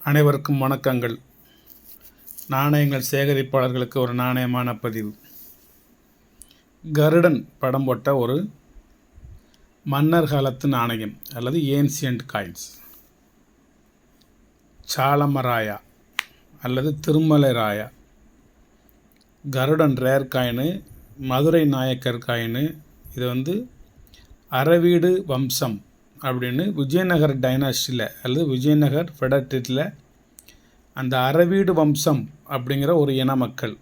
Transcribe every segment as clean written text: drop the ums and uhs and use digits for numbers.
அனைவருக்கும் வணக்கங்கள். நாணயங்கள் சேகரிப்பாளர்களுக்கு ஒரு நாணயமான பதிவு. கருடன் படம் போட்ட ஒரு மன்னர் காலத்து நாணயம் அல்லது ஏன்சியன்ட் காயின்ஸ். சாலமராயா அல்லது Tirumala Raya. Garudan rare coin, Madurai Nayakkar coin. இது அரவீடு வம்சம் அப்படின்னு விஜயநகர் டைனாஸ்டியில் அல்லது விஜயநகர் ஃபெடரேட்டில் அந்த அரவீடு வம்சம் அப்படிங்கிற ஒரு இன மக்கள்.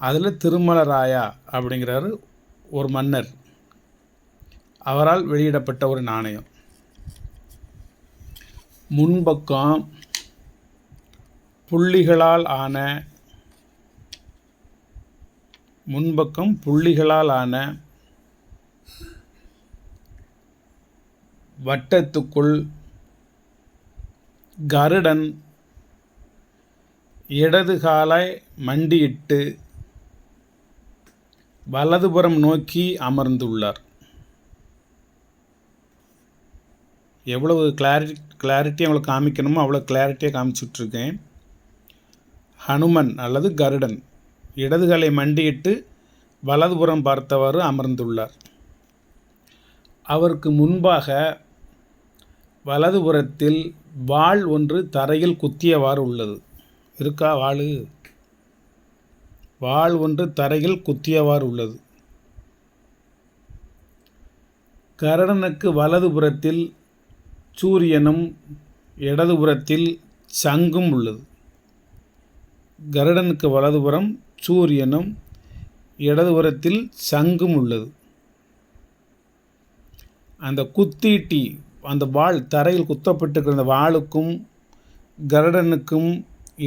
அதில் திருமலராயா அப்படிங்கிறாரு ஒரு மன்னர், அவரால் வெளியிடப்பட்ட ஒரு நாணயம். முன்பக்கம் புள்ளிகளால் ஆன வட்டத்துக்குள் கருடன் இடது காலை மண்டியிட்டு வலதுபுறம் நோக்கி அமர்ந்துள்ளார். எவ்வளவு கிளாரிட்டி அவங்களுக்கு காமிக்கணுமோ அவ்வளோ கிளாரிட்டியாக காமிச்சுட்ருக்கேன். ஹனுமன் அல்லது கருடன் இடதுகாலை மண்டியிட்டு வலதுபுறம் பார்த்தவாறு அமர்ந்துள்ளார். அவருக்கு முன்பாக வலதுபுறத்தில் வாள் ஒன்று தரையில் குத்தியவாறு உள்ளது. இருக்கா வாள் ஒன்று தரையில் குத்தியவாறு உள்ளது. கருடனுக்கு வலதுபுறத்தில் சூரியனும் இடதுபுறத்தில் சங்கும் உள்ளது. கருடனுக்கு வலதுபுறம் சூரியனும் இடதுபுறத்தில் சங்கும் உள்ளது. அந்த குத்தீட்டி, அந்த வாள் தரையில் குத்தப்பட்டிருக்கிற அந்த வாளுக்கும் கருடனுக்கும்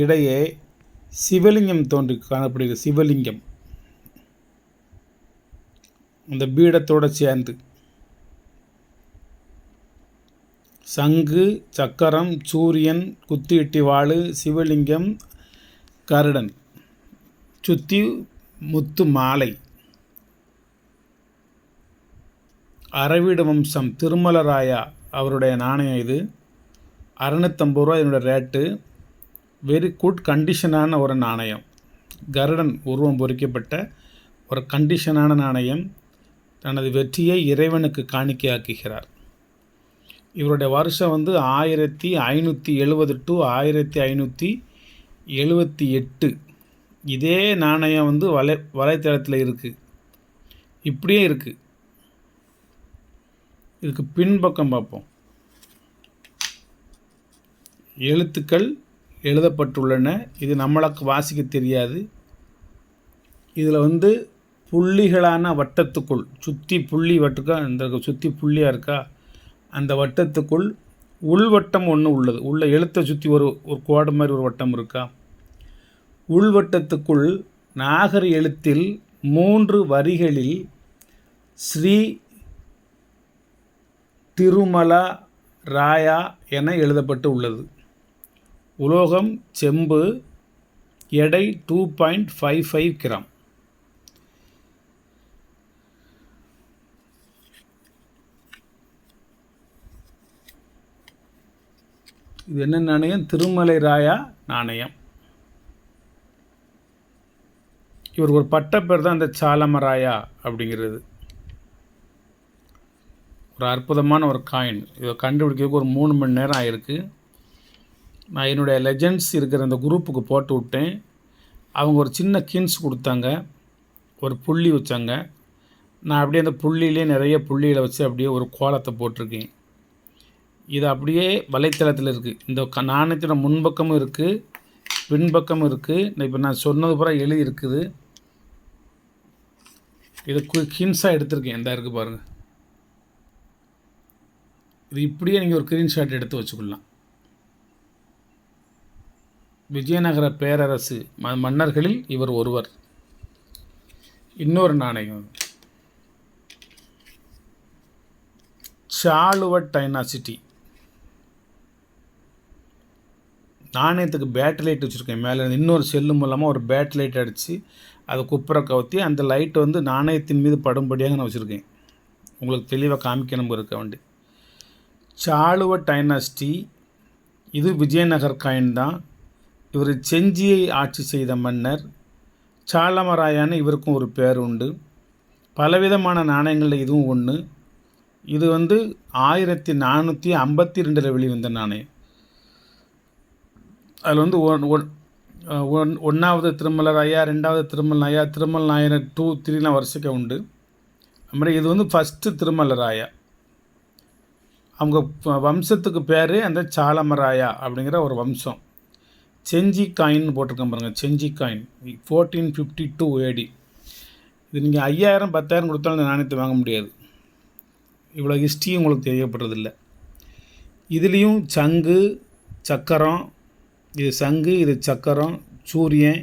இடையே சிவலிங்கம் தோன்றி காணப்படுகிறது. சிவலிங்கம் அந்த பீடத்தோடு சேர்ந்து சங்கு, சக்கரம், சூரியன், குத்தீட்டி, வாள், சிவலிங்கம், கருடன், சுத்தி முத்து மாலை. அரவீடு வம்சம் திருமலராயா அவருடைய நாணயம். இது 650 ரூபா இதனுடைய ரேட்டு. வெரி குட் கண்டிஷனான ஒரு நாணயம். கருடன் உருவம் பொறிக்கப்பட்ட ஒரு கண்டிஷனான நாணயம். தனது வெற்றியை இறைவனுக்கு காணிக்கையாக்குகிறார். இவருடைய வருஷம் 1570 to 1578. இதே நாணயம் வலைத்தளத்தில் இருக்குது. இப்படியே இருக்குது. இதுக்கு பின்பக்கம் பார்ப்போம். எழுத்துக்கள் எழுதப்பட்டுள்ளன. இது நம்மளுக்கு வாசிக்க தெரியாது. இதில் புள்ளிகளான வட்டத்துக்குள் சுற்றி புள்ளி இந்த சுற்றி புள்ளியாக இருக்கா, அந்த வட்டத்துக்குள் உள்வட்டம் ஒன்று உள்ளது. உள்ள எழுத்தை சுற்றி ஒரு கோடு மாதிரி ஒரு வட்டம் இருக்கா. உள்வட்டத்துக்குள் நாகர் எழுத்தில் 3 வரிகளில் ஸ்ரீ திருமலா ராயா என எழுதப்பட்டு உள்ளது. உலோகம் செம்பு, எடை 2.55 கிராம். இது என்ன நாணயம்? திருமலை ராயா நாணயம். இவர் ஒரு பட்டப்பேர் தான் இந்த சாலமராயா அப்படிங்கிறது. ஒரு அற்புதமான ஒரு காயின். இதை கண்டுபிடிக்கிறதுக்கு ஒரு 3 மணி நேரம் ஆகிருக்கு. நான் என்னுடைய லெஜெண்ட்ஸ் இருக்கிற அந்த குரூப்புக்கு போட்டு விட்டேன். அவங்க ஒரு சின்ன கின்ஸ் கொடுத்தாங்க, ஒரு புள்ளி வச்சாங்க. நான் அப்படியே அந்த புள்ளியிலே நிறைய புள்ளிகளை வச்சு அப்படியே ஒரு கோலத்தை போட்டிருக்கேன். இது அப்படியே வலைத்தளத்தில் இருக்குது. இந்த நாணயத்தோட முன்பக்கமும் இருக்குது, பின்பக்கமும் இருக்குது. இப்போ நான் சொன்னது பூரா எழுதி இருக்குது. இதை கின்ஸாக எடுத்திருக்கேன். இந்த இருக்குது பாருங்கள். இது இப்படியே நீங்கள் ஒரு ஸ்க்ரீன்ஷாட் எடுத்து வச்சுக்கலாம். விஜயநகர பேரரசு மன்னர்களில் இவர் ஒருவர். இன்னொரு நாணயம் சாளுவ டைனாசிட்டி. நாணயத்துக்கு பேட்டரி லைட் வச்சுருக்கேன். மேலே இன்னொரு செல்லு மூலமாக ஒரு பேட்டரி லைட் அடித்து அதை குப்புற கவுத்தி அந்த லைட் நாணயத்தின் மீது படும்படியாக நான் வச்சுருக்கேன். உங்களுக்கு தெளிவாக காமிக்கணும் இருக்க வேண்டி. சாளுவ டைனாஸ்டி இது விஜயநகர் காயின் தான். இவர் செஞ்சியை ஆட்சி செய்த மன்னர். சாலமராயான்னு இவருக்கும் ஒரு பேர் உண்டு. பலவிதமான நாணயங்களில் இதுவும் ஒன்று. இது 1452 வெளிவந்த நாணயம். அதில் ஒன்றாவது திருமலர் ஐயா, ரெண்டாவது திருமல் ஐயா, திருமல் நாயனர் 2, 3 வரிசைக்கு உண்டு. அப்புறம் இது ஃபஸ்ட்டு திருமலர் ஐயா. அவங்க வம்சத்துக்கு பேர் அந்த சாலமராயா அப்படிங்கிற ஒரு வம்சம். செஞ்சி காயின் போட்டிருக்கேன் பாருங்கள், செஞ்சி காயின் 1452 AD. இது நீங்கள் 5000 10,000 கொடுத்தாலும் இந்த நாணயத்தை வாங்க முடியாது. இவ்வளோ ஹிஸ்ட்ரியும் உங்களுக்கு தெரியப்படுறதில்லை. இதுலேயும் சங்கு சக்கரம், இது சங்கு, இது சக்கரம், சூரியன்,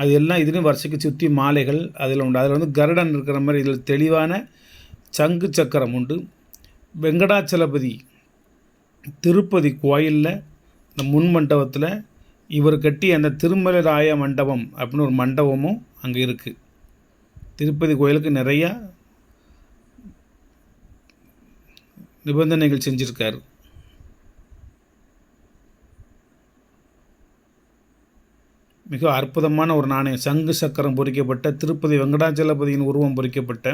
அது எல்லாம் இதுலேயும் வரிசைக்கு சுற்றி மாலைகள் அதில் உண்டு. அதில் கருடன் இருக்கிற மாதிரி இதில் தெளிவான சங்கு சக்கரம் உண்டு. வெங்கடாச்சலபதி திருப்பதி கோயிலில் இந்த முன் மண்டபத்தில் இவர் கட்டி அந்த திருமலராய மண்டபம் அப்படின்னு ஒரு மண்டபமும் அங்கே இருக்குது. திருப்பதி கோயிலுக்கு நிறையா நிபந்தனைகள் செஞ்சுருக்காரு. மிக அற்புதமான ஒரு நாணயம். சங்கு சக்கரம் பொறிக்கப்பட்ட திருப்பதி வெங்கடாச்சலபதியின் உருவம் பொறிக்கப்பட்ட,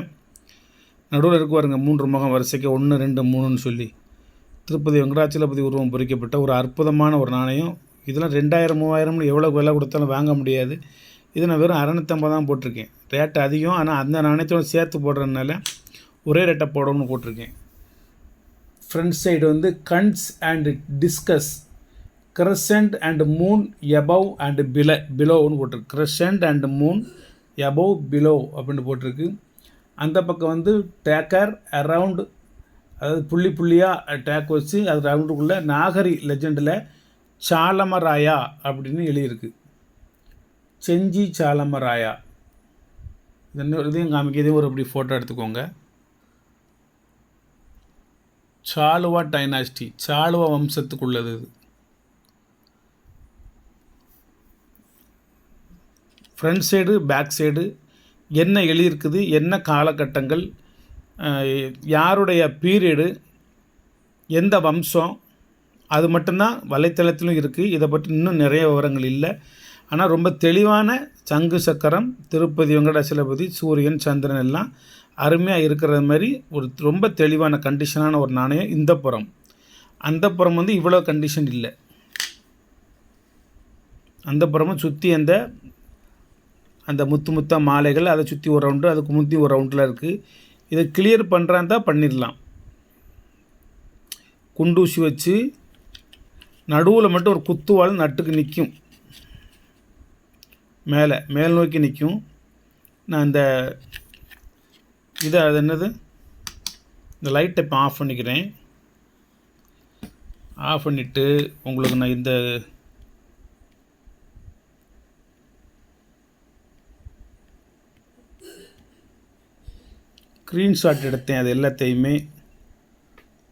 நடுவில் இருக்குவாருங்க 3 முகம் வரிசைக்கு 1 2 3ன்னு சொல்லி திருப்பதி வெங்கடாச்சலபதி உருவம் பொறிக்கப்பட்ட ஒரு அற்புதமான ஒரு நாணயம். இதெல்லாம் 2000 3000 எவ்வளோ விலை கொடுத்தாலும் வாங்க முடியாது. இது நான் வெறும் 650 தான் போட்டிருக்கேன். ரேட்டு அதிகம், ஆனால் அந்த நாணயத்தோடு சேர்த்து போடுறதுனால ஒரே ரேட்டை போடணும்னு போட்டிருக்கேன். Front side guns and discus, crescent and moon above and பிலோன்னு போட்டிருக்கு. Crescent and moon above below அப்படின்னு போட்டிருக்கு. அந்த பக்கம் டேக்கர் அரவுண்டு, அதாவது புள்ளி புள்ளியாக டேக் வச்சு அது ரவுண்டுக்குள்ளே நாகரி லெஜெண்டில் சாலமராயா அப்படின்னு எழுதியிருக்கு. செஞ்சி சாலமராயா. இதையும் காமிக்கிறதையும் ஒரு அப்படி ஃபோட்டோ எடுத்துக்கோங்க. சாலுவா டைனாஸ்டி, சாலுவா வம்சத்துக்குள்ளது இது. ஃப்ரண்ட் சைடு பேக் சைடு என்ன எழுதியிருக்குது, என்ன காலகட்டங்கள், யாருடைய பீரியடு, எந்த வம்சம், அது மட்டும்தான் வலைத்தளத்திலும் இருக்குது. இதை பற்றி இன்னும் நிறைய விவரங்கள் இல்லை. ஆனால் ரொம்ப தெளிவான சங்கு சக்கரம், திருப்பதி வெங்கடாச்சலபதி, சூரியன், சந்திரன் எல்லாம் அருமையாக இருக்கிற மாதிரி ஒரு ரொம்ப தெளிவான கண்டிஷனான ஒரு நாணயம். இந்த புறம் அந்த புறம் இவ்வளோ கண்டிஷன் இல்லை. அந்த புறமும் சுற்றி அந்த முத்து மாலைகள், அதை சுற்றி ஒரு ரவுண்டு, அதுக்கு முந்தி ஒரு ரவுண்டில் இருக்குது. இதை கிளியர் பண்ணுறாந்தா பண்ணிடலாம். குண்டூசி வச்சு நடுவில் மட்டும் ஒரு குத்துவாள் நட்டுக்கு நிற்கும், மேல் நோக்கி நிற்கும். நான் அது என்னது, இந்த லைட்டை இப்போ ஆஃப் பண்ணிக்கிறேன். ஆஃப் பண்ணிவிட்டு உங்களுக்கு நான் இந்த ஸ்க்ரீன்ஷாட் எடுத்தேன். அது எல்லாத்தையுமே,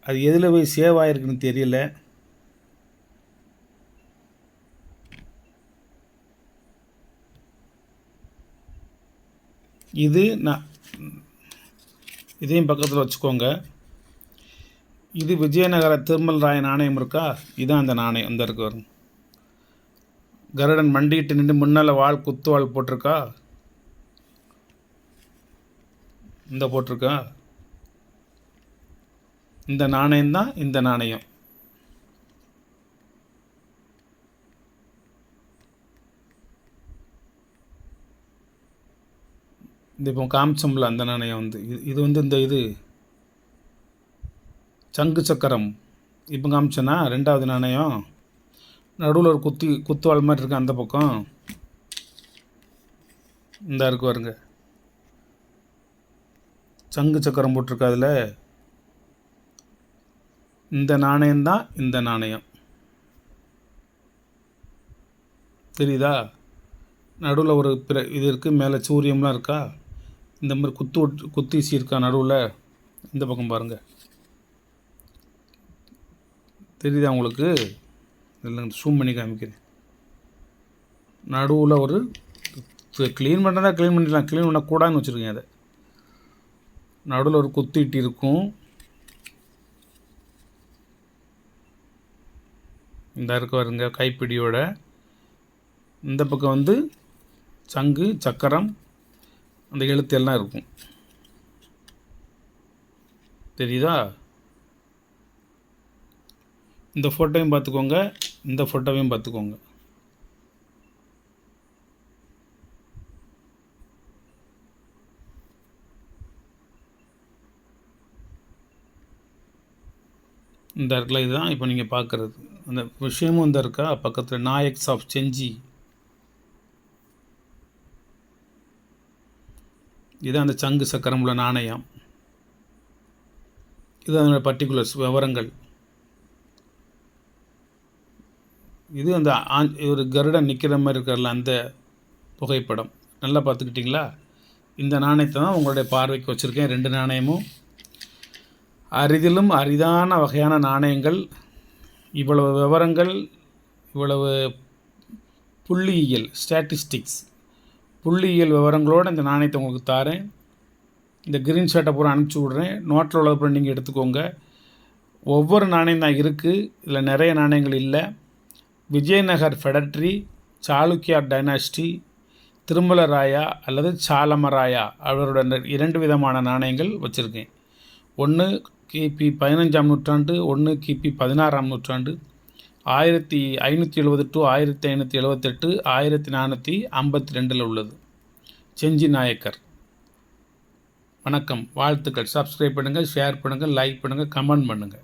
அது எதில் போய் சேவ் ஆகிருக்குன்னு தெரியல. இது இதையும் பக்கத்தில் வச்சுக்கோங்க. இது விஜயநகர திருமல் ராய நாணயம் இருக்கா, இதுதான் அந்த நாணயம். இந்த இருக்கு வரும் கருடன் மண்டிகிட்டு நின்று முன்னால் வாள் குத்து வாள் போட்டிருக்கா, இந்த போட்டிருக்கா, இந்த நாணயம்தான் இந்த நாணயம். இந்த இப்போ காமிச்சோம்ல அந்த நாணயம் இது இந்த சங்கு சக்கரம் இப்போ காமிச்சேன்னா ரெண்டாவது நாணயம். நடுவில் ஒரு குத்துவாள் மாதிரி இருக்கு அந்த பக்கம். இந்த இருக்கு வருங்க, சங்கு சக்கரம் போட்டிருக்கு. அதில் இந்த நாணயம்தான் இந்த நாணயம். தெரியுதா? நடுவில் ஒரு இது இருக்குது, மேலே சூரியம்லாம் இருக்கா, இந்த மாதிரி குத்தீசி இருக்கா நடுவில். இந்த பக்கம் பாருங்கள், தெரியுதா உங்களுக்கு? இதில் ஜூம் பண்ணி காமிக்கிறேன். நடுவில் ஒரு க்ளீன் பண்ணுறதா க்ளீன் பண்ணிடலாம், க்ளீன் பண்ணக்கூடாதுன்னு வச்சுருக்கேன். அதை நடுவில் ஒரு குத்திட்டு இருக்கும். இந்த இருக்க வருங்க கைப்பிடியோட இந்த பக்கம் வந்து சங்கு சக்கரம் அந்த எழுத்து எல்லாம் இருக்கும். தெரியுதா? இந்த ஃபோட்டோவையும் பார்த்துக்கோங்க, இந்த ஃபோட்டோவையும் பார்த்துக்கோங்க. இந்த இடத்துல இதுதான் இப்போ நீங்கள் பார்க்குறது. அந்த விஷயமும் இந்த இருக்கா பக்கத்தில் நாயக்ஸ் ஆஃப் செஞ்சி. இதுதான் அந்த சங்கு சக்கரம் உள்ள நாணயம். இது அதனோட பர்டிகுலர்ஸ் விவரங்கள். இது அந்த ஒரு கருடன் நிற்கிற மாதிரி இருக்கிறல அந்த புகைப்படம். நல்லா பார்த்துக்கிட்டிங்களா? இந்த நாணயத்தை தான் உங்களுடைய பார்வைக்கு வச்சுருக்கேன். 2 நாணயமும் அரிதிலும் அரிதான வகையான நாணயங்கள். இவ்வளவு விவரங்கள், இவ்வளவு புள்ளியியல் ஸ்டாட்டிஸ்டிக்ஸ் புள்ளியியல் விவரங்களோடு இந்த நாணயத்தை உங்களுக்கு தாரேன். இந்த க்ரீன் ஷாட்டை பூரா அனுப்பிச்சி விட்றேன். நோட்டில் உள்ள பூரா நீங்கள் எடுத்துக்கோங்க. ஒவ்வொரு நாணயம் தான் இருக்குது, இதில் நிறைய நாணயங்கள் இல்லை. விஜயநகர் ஃபெடட்ரி, சாளுக்கியா டைனாஸ்டி, திருமலராயா அல்லது சாலமராயா அவரோட 2 விதமான நாணயங்கள் வச்சுருக்கேன். ஒன்று கிபி 15ஆம் நூற்றாண்டு, ஒன்று கிபி 16ஆம் நூற்றாண்டு, 1570 to 1578, 1452 உள்ளது. செஞ்சி நாயக்கர். வணக்கம், வாழ்த்துக்கள். சப்ஸ்கிரைப் பண்ணுங்கள், ஷேர் பண்ணுங்கள், லைக் பண்ணுங்கள், கமெண்ட் பண்ணுங்கள்.